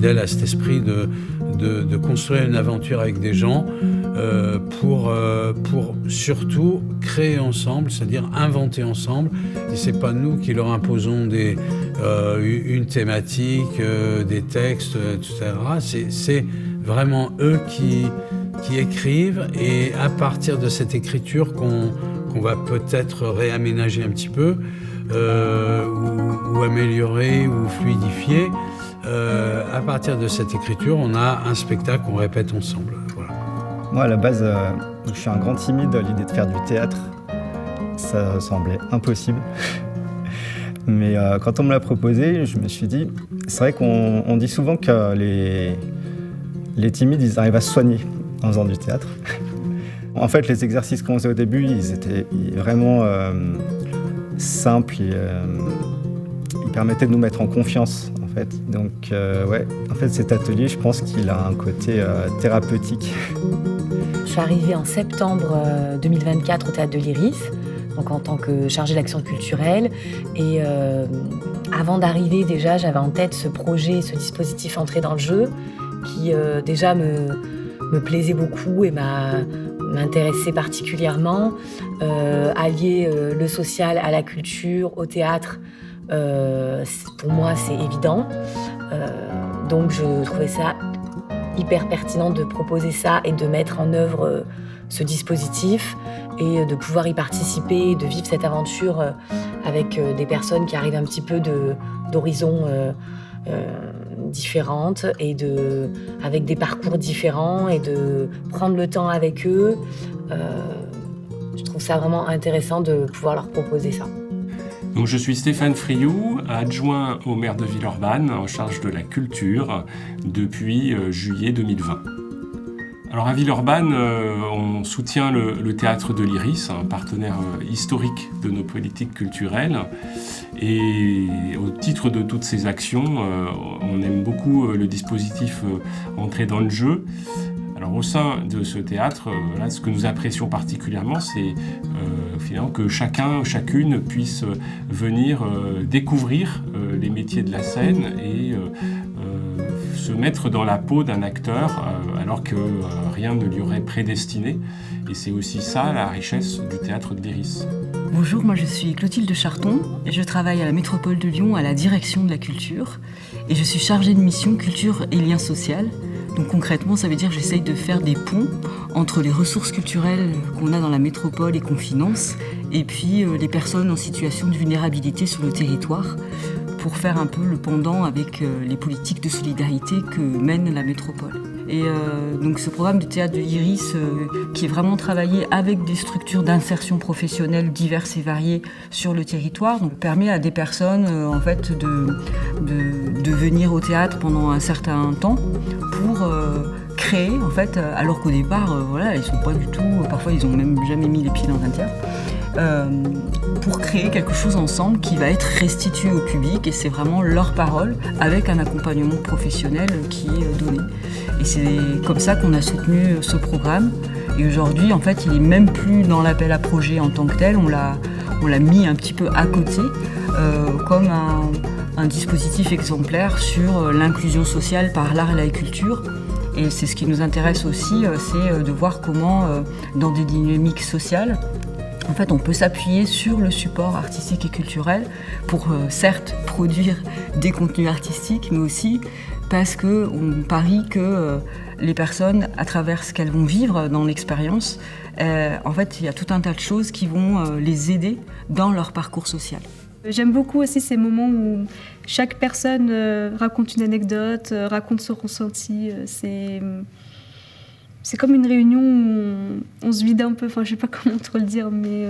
fidèle à cet esprit de construire une aventure avec des gens pour surtout créer ensemble, c'est-à-dire inventer ensemble. Et c'est pas nous qui leur imposons une thématique, des textes, etc. C'est vraiment eux qui écrivent, et à partir de cette écriture qu'on va peut-être réaménager un petit peu, ou améliorer ou fluidifier, à partir de cette écriture, on a un spectacle qu'on répète ensemble. Voilà. Moi, à la base, je suis un grand timide. L'idée de faire du théâtre, ça semblait impossible. Mais quand on me l'a proposé, je me suis dit, c'est vrai qu'on dit souvent que les timides, ils arrivent à se soigner en faisant du théâtre. En fait, les exercices qu'on faisait au début, ils étaient vraiment simples. Ils permettaient de nous mettre en confiance, en fait. Donc, en fait, cet atelier, je pense qu'il a un côté thérapeutique. Je suis arrivée en septembre 2024 au Théâtre de l'Iris, donc en tant que chargée d'action culturelle. Et avant d'arriver, déjà, j'avais en tête ce projet, ce dispositif Entrée dans le jeu, qui déjà me plaisait beaucoup et m'intéressait particulièrement. Allier le social à la culture, au théâtre, pour moi, c'est évident. Donc, je trouvais ça hyper pertinent de proposer ça et de mettre en œuvre ce dispositif et de pouvoir y participer, de vivre cette aventure avec des personnes qui arrivent un petit peu d'horizons différentes et avec des parcours différents, et de prendre le temps avec eux. Je trouve ça vraiment intéressant de pouvoir leur proposer ça. Donc, je suis Stéphane Friou, adjoint au maire de Villeurbanne, en charge de la culture depuis juillet 2020. Alors à Villeurbanne, on soutient le Théâtre de l'Iris, un partenaire historique de nos politiques culturelles. Et au titre de toutes ces actions, on aime beaucoup le dispositif Entrée dans le jeu. Alors au sein de ce théâtre, là, ce que nous apprécions particulièrement, c'est finalement que chacune puisse venir découvrir les métiers de la scène et se mettre dans la peau d'un acteur alors que rien ne lui aurait prédestiné. Et c'est aussi ça la richesse du Théâtre de l'Iris. Bonjour, moi je suis Clotilde Charton et je travaille à la métropole de Lyon à la direction de la culture et je suis chargée de mission culture et lien social. Donc concrètement, ça veut dire que j'essaye de faire des ponts entre les ressources culturelles qu'on a dans la métropole et qu'on finance, et puis les personnes en situation de vulnérabilité sur le territoire, pour faire un peu le pendant avec les politiques de solidarité que mène la métropole. Et donc ce programme de Théâtre de l'Iris, qui est vraiment travaillé avec des structures d'insertion professionnelle diverses et variées sur le territoire, donc permet à des personnes en fait de venir au théâtre pendant un certain temps pour créer, en fait, alors qu'au départ, voilà, ils sont pas du tout, parfois ils ont même jamais mis les pieds dans un théâtre. Pour créer quelque chose ensemble qui va être restitué au public, et c'est vraiment leur parole avec un accompagnement professionnel qui est donné. Et c'est comme ça qu'on a soutenu ce programme. Et aujourd'hui, en fait, il n'est même plus dans l'appel à projet en tant que tel. On l'a mis un petit peu à côté comme un dispositif exemplaire sur l'inclusion sociale par l'art et la culture. Et c'est ce qui nous intéresse aussi, c'est de voir comment, dans des dynamiques sociales, en fait, on peut s'appuyer sur le support artistique et culturel pour, certes, produire des contenus artistiques, mais aussi parce qu'on parie que les personnes, à travers ce qu'elles vont vivre dans l'expérience, en fait, il y a tout un tas de choses qui vont les aider dans leur parcours social. J'aime beaucoup aussi ces moments où chaque personne raconte une anecdote, raconte son ressenti. C'est comme une réunion où on se vide un peu, enfin je sais pas comment trop le dire, mais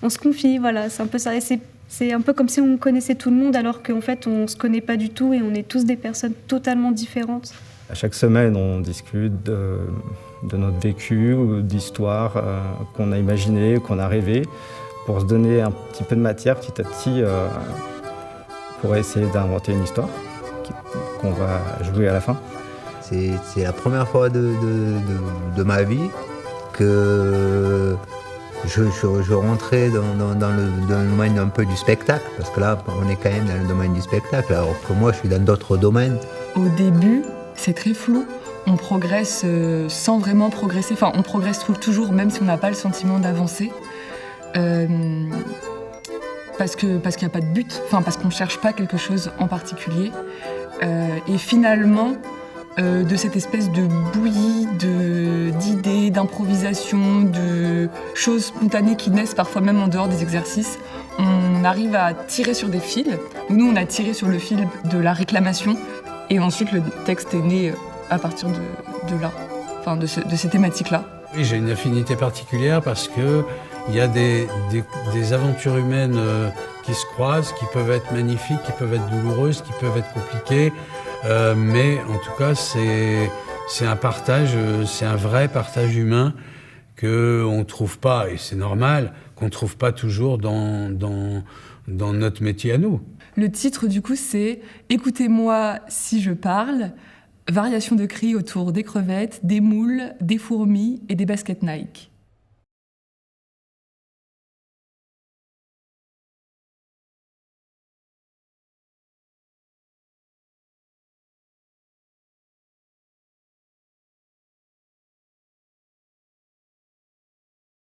on se confie, voilà, c'est un peu ça. Et c'est un peu comme si on connaissait tout le monde alors qu'en fait on se connaît pas du tout et on est tous des personnes totalement différentes. À chaque semaine, on discute de notre vécu, ou d'histoires qu'on a imaginées, qu'on a rêvées, pour se donner un petit peu de matière petit à petit pour essayer d'inventer une histoire qu'on va jouer à la fin. C'est la première fois de ma vie que je rentrais dans le domaine un peu du spectacle, parce que là, on est quand même dans le domaine du spectacle, alors que moi, je suis dans d'autres domaines. Au début, c'est très flou. On progresse sans vraiment progresser. Enfin, on progresse toujours, même si on n'a pas le sentiment d'avancer. Parce qu'il n'y a pas de but, parce qu'on ne cherche pas quelque chose en particulier. Et finalement, de cette espèce de bouillie d'idées, d'improvisation, de choses spontanées qui naissent parfois même en dehors des exercices, on arrive à tirer sur des fils. Nous, on a tiré sur le fil de la réclamation, et ensuite le texte est né à partir de là, de ces thématiques-là. Oui, j'ai une affinité particulière parce qu'il y a des aventures humaines qui se croisent, qui peuvent être magnifiques, qui peuvent être douloureuses, qui peuvent être compliquées. Mais en tout cas, c'est un partage, c'est un vrai partage humain qu'on ne trouve pas, et c'est normal, qu'on ne trouve pas toujours dans notre métier à nous. Le titre, du coup, c'est « Écoutez-moi si je parle », variation de cris autour des crevettes, des moules, des fourmis et des baskets Nike.